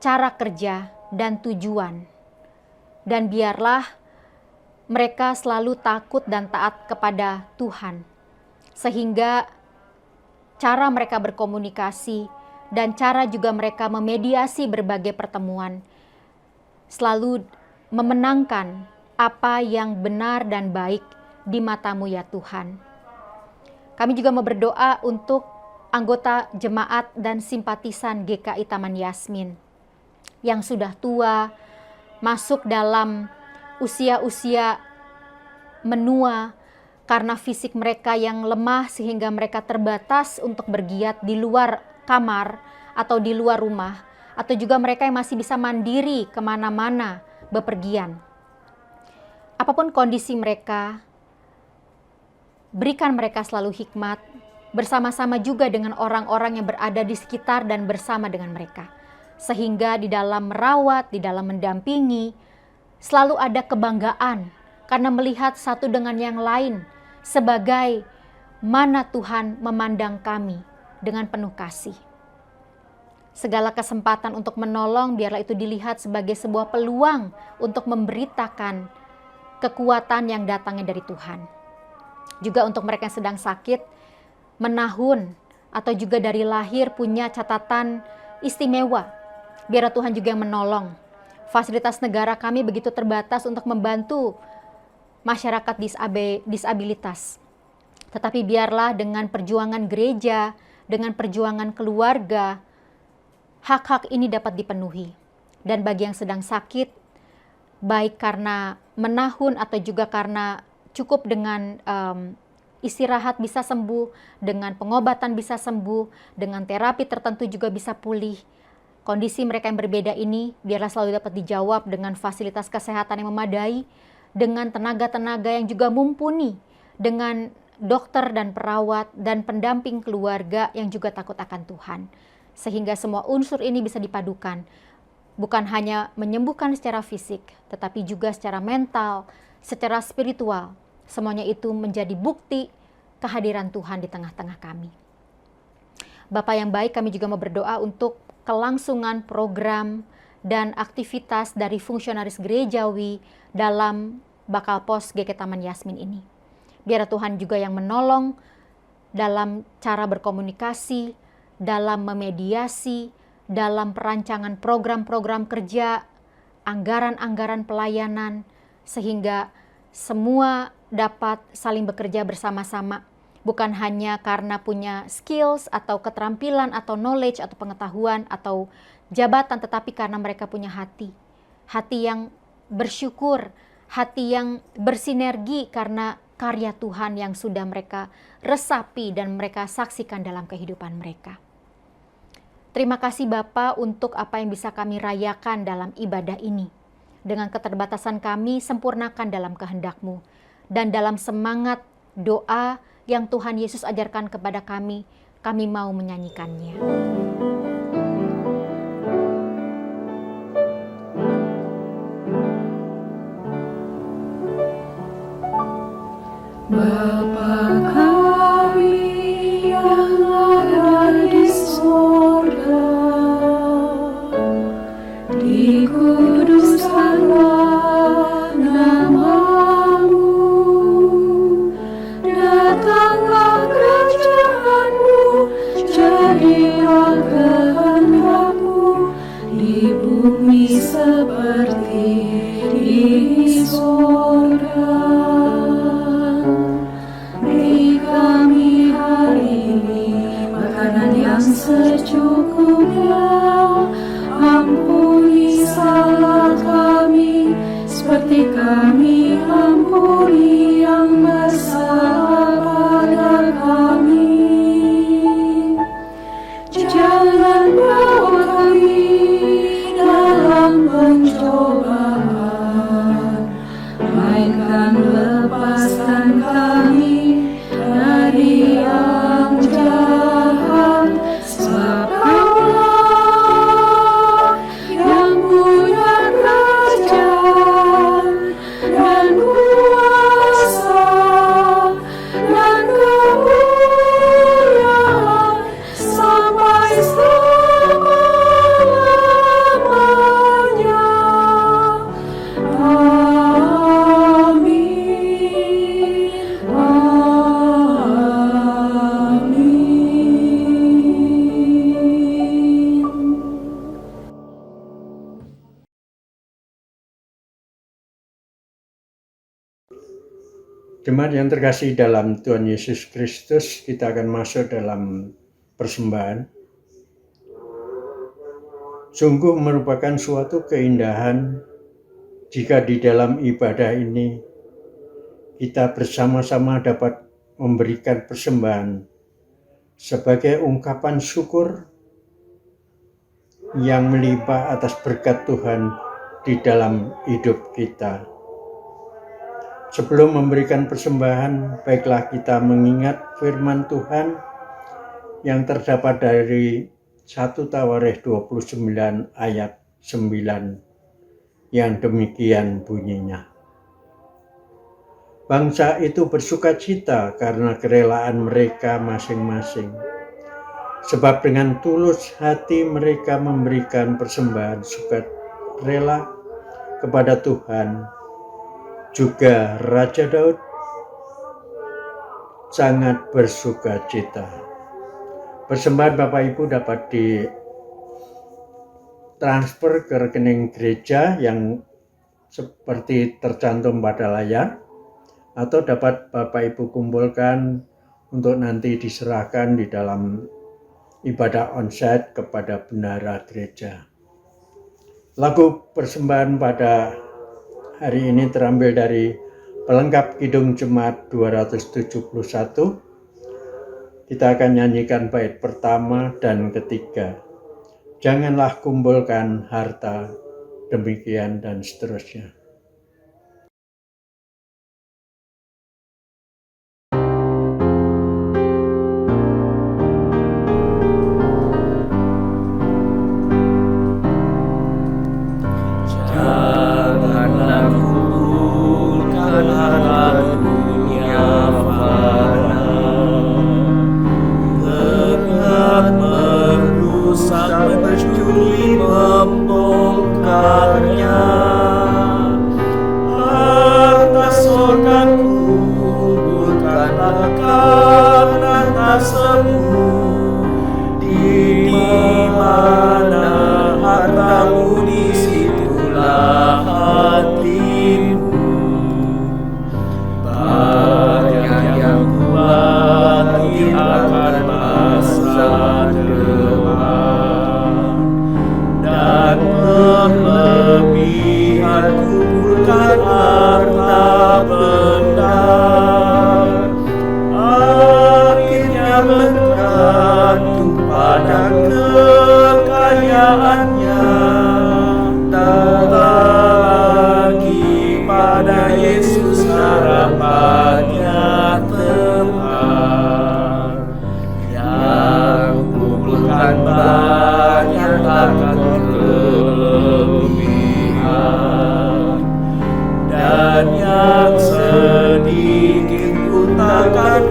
cara kerja dan tujuan. Dan biarlah mereka selalu takut dan taat kepada Tuhan, sehingga cara mereka berkomunikasi dan cara juga mereka memediasi berbagai pertemuan selalu memenangkan apa yang benar dan baik di mata-Mu ya Tuhan. Kami juga mau berdoa untuk anggota jemaat dan simpatisan GKI Taman Yasmin yang sudah tua, masuk dalam usia-usia menua karena fisik mereka yang lemah sehingga mereka terbatas untuk bergiat di luar kamar atau di luar rumah, atau juga mereka yang masih bisa mandiri kemana-mana bepergian. Apapun kondisi mereka, berikan mereka selalu hikmat, bersama-sama juga dengan orang-orang yang berada di sekitar dan bersama dengan mereka. Sehingga di dalam merawat, di dalam mendampingi, selalu ada kebanggaan karena melihat satu dengan yang lain sebagai mana Tuhan memandang kami dengan penuh kasih. Segala kesempatan untuk menolong biarlah itu dilihat sebagai sebuah peluang untuk memberitakan kekuatan yang datangnya dari Tuhan. Juga untuk mereka yang sedang sakit, menahun, atau juga dari lahir punya catatan istimewa, biarlah Tuhan juga yang menolong. Fasilitas negara kami begitu terbatas untuk membantu masyarakat disabilitas. Tetapi biarlah dengan perjuangan gereja, dengan perjuangan keluarga, hak-hak ini dapat dipenuhi. Dan bagi yang sedang sakit, baik karena menahun atau juga karena cukup dengan istirahat bisa sembuh, dengan pengobatan bisa sembuh, dengan terapi tertentu juga bisa pulih. Kondisi mereka yang berbeda ini biarlah selalu dapat dijawab dengan fasilitas kesehatan yang memadai, dengan tenaga-tenaga yang juga mumpuni, dengan dokter dan perawat dan pendamping keluarga yang juga takut akan Tuhan. Sehingga semua unsur ini bisa dipadukan, bukan hanya menyembuhkan secara fisik, tetapi juga secara mental, secara spiritual. Semuanya itu menjadi bukti kehadiran Tuhan di tengah-tengah kami. Bapak yang baik, kami juga mau berdoa untuk kelangsungan program dan aktivitas dari fungsionaris gerejawi dalam bakal pos GKI Taman Yasmin ini. Biar Tuhan juga yang menolong dalam cara berkomunikasi, dalam memediasi, dalam perancangan program-program kerja anggaran-anggaran pelayanan, sehingga semua dapat saling bekerja bersama-sama. Bukan hanya karena punya skills atau keterampilan atau knowledge atau pengetahuan atau jabatan, tetapi karena mereka punya hati. Hati yang bersyukur, hati yang bersinergi karena karya Tuhan yang sudah mereka resapi dan mereka saksikan dalam kehidupan mereka. Terima kasih Bapa untuk apa yang bisa kami rayakan dalam ibadah ini. Dengan keterbatasan kami, sempurnakan dalam kehendak-Mu. Dan dalam semangat doa yang Tuhan Yesus ajarkan kepada kami mau menyanyikannya. Bapa kami yang ada di surga, dikuduskanlah nama-Mu, datanglah kerajaan-Mu, jadilah kehendak-Mu di bumi seperti di surga. Secukupnya, ampuni salah kami, seperti kami ampuni yang bersalah pada kami. Jangan bawa kami dalam pencobaan, melainkan lepaskan kami dari yang jahat. Sebab Kaulah yang punya kerajaan dan kuasa dan kemuliaan sampai selama-lamanya. Amin. Jemaat yang terkasih dalam Tuhan Yesus Kristus, kita akan masuk dalam persembahan. Sungguh merupakan suatu keindahan jika di dalam ibadah ini kita bersama-sama dapat memberikan persembahan sebagai ungkapan syukur yang melimpah atas berkat Tuhan di dalam hidup kita. Sebelum memberikan persembahan, baiklah kita mengingat firman Tuhan yang terdapat dari 1 Tawarikh 29 ayat 9 yang demikian bunyinya. Bangsa itu bersukacita karena kerelaan mereka masing-masing. Sebab dengan tulus hati mereka memberikan persembahan sukarela kepada Tuhan. Juga Raja Daud sangat bersukacita. Persembahan Bapak Ibu dapat ditransfer ke rekening gereja yang seperti tercantum pada layar, atau dapat Bapak Ibu kumpulkan untuk nanti diserahkan di dalam ibadah onsite kepada bendahara gereja. Lagu persembahan pada hari ini terambil dari pelengkap Kidung Jemaat 271. Kita akan nyanyikan bait pertama dan ketiga. Janganlah kumpulkan harta, demikian dan seterusnya. Membongkarnya.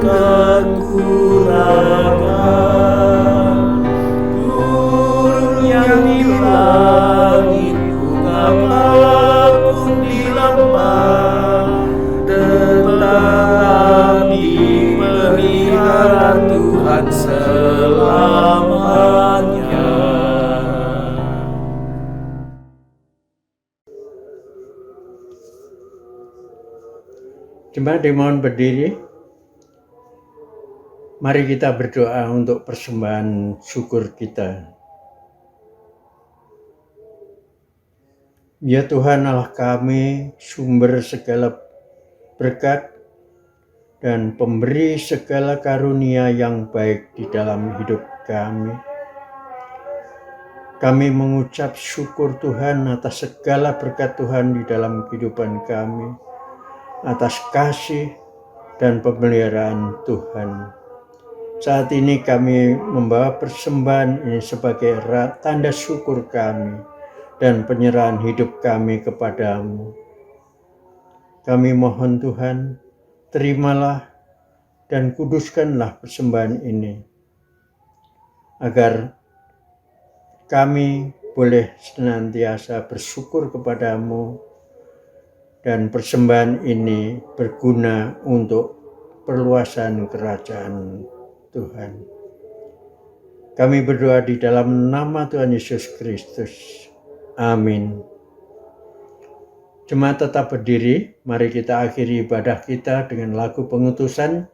kekurangan. Burung yang di langit, bunga pun di lembah, tetap dipelihara Tuhan selamanya. Jemaat dimohon berdiri. Mari kita berdoa untuk persembahan syukur kita. Ya Tuhan Allah kami, sumber segala berkat dan pemberi segala karunia yang baik di dalam hidup kami. Kami mengucap syukur Tuhan atas segala berkat Tuhan di dalam kehidupan kami, atas kasih dan pemeliharaan Tuhan. Saat ini kami membawa persembahan ini sebagai tanda syukur kami dan penyerahan hidup kami kepadamu. Kami mohon Tuhan, terimalah dan kuduskanlah persembahan ini, agar kami boleh senantiasa bersyukur kepadamu dan persembahan ini berguna untuk perluasan kerajaan Tuhan. Kami berdoa di dalam nama Tuhan Yesus Kristus. Amin. Jemaat tetap berdiri, mari kita akhiri ibadah kita dengan lagu pengutusan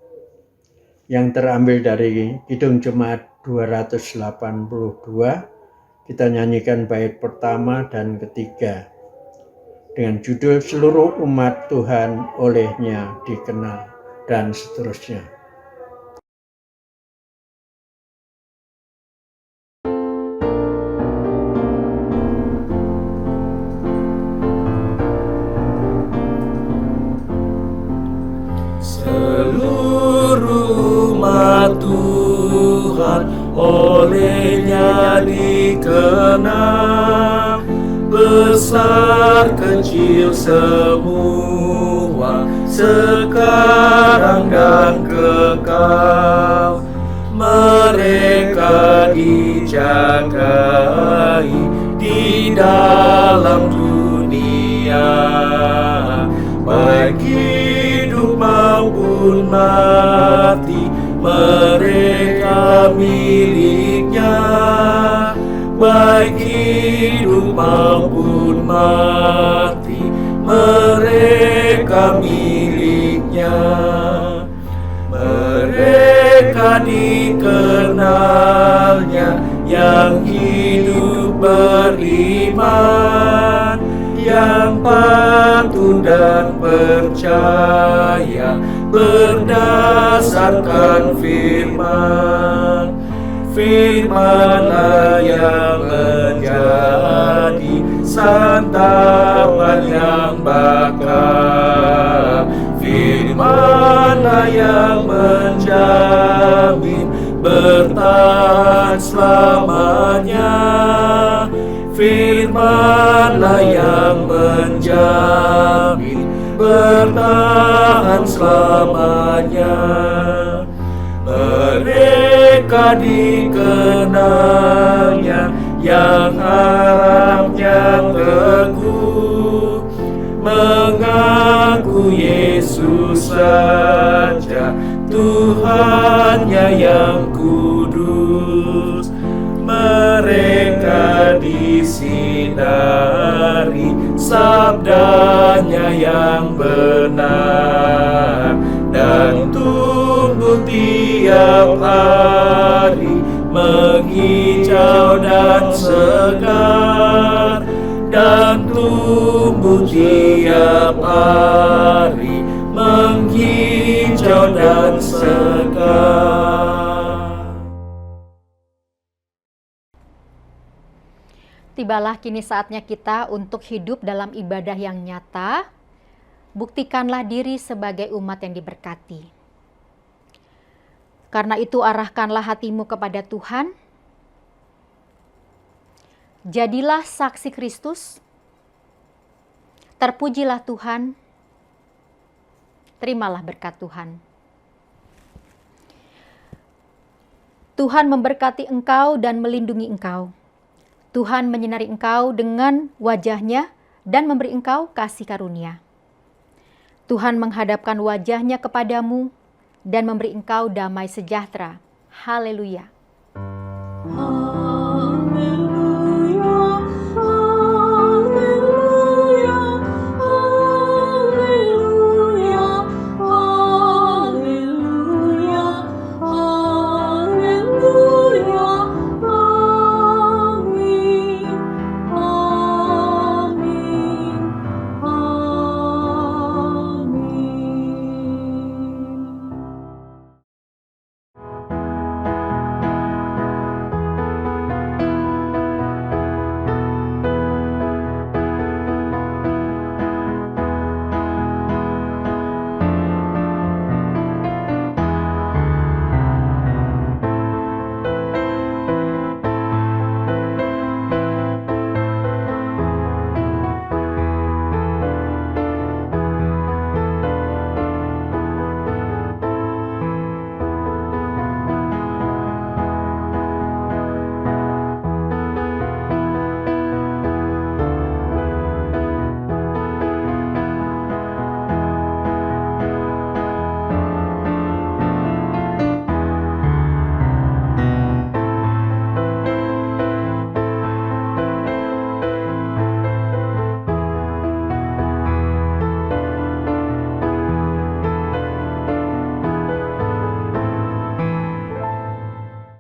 yang terambil dari Kidung Jemaat 282. Kita nyanyikan bait pertama dan ketiga dengan judul Seluruh Umat Tuhan olehnya dikenal, dan seterusnya. Seluruh umat Tuhan olehnya dikenal, besar kecil semua, sekarang dan kekal. Mereka dijagai di dalam dunia, baik hidup maupun mati, mereka miliknya. Baik hidup maupun mati, mereka miliknya. Mereka dikenalnya yang hidup beriman, yang patuh dan percaya berdasarkan firman. Firman-Nya yang menjadi santapan yang bakal. Firman-Nya yang menjamin bertahan selamanya. Firman-Nya yang menjamin bertahan selamanya. Mereka dikenalnya yang harapnya teguh, mengaku Yesus saja Tuhannya yang kudus. Mereka disinari sabdanya yang benar, dan tumbuh tiap hari menghijau dan segar, dan tumbuh tiap hari menghijau dan segar. Tibalah kini saatnya kita untuk hidup dalam ibadah yang nyata. Buktikanlah diri sebagai umat yang diberkati. Karena itu arahkanlah hatimu kepada Tuhan. Jadilah saksi Kristus. Terpujilah Tuhan. Terimalah berkat Tuhan. Tuhan memberkati engkau dan melindungi engkau. Tuhan menyinari engkau dengan wajah-Nya dan memberi engkau kasih karunia. Tuhan menghadapkan wajah-Nya kepadamu dan memberi engkau damai sejahtera. Haleluya.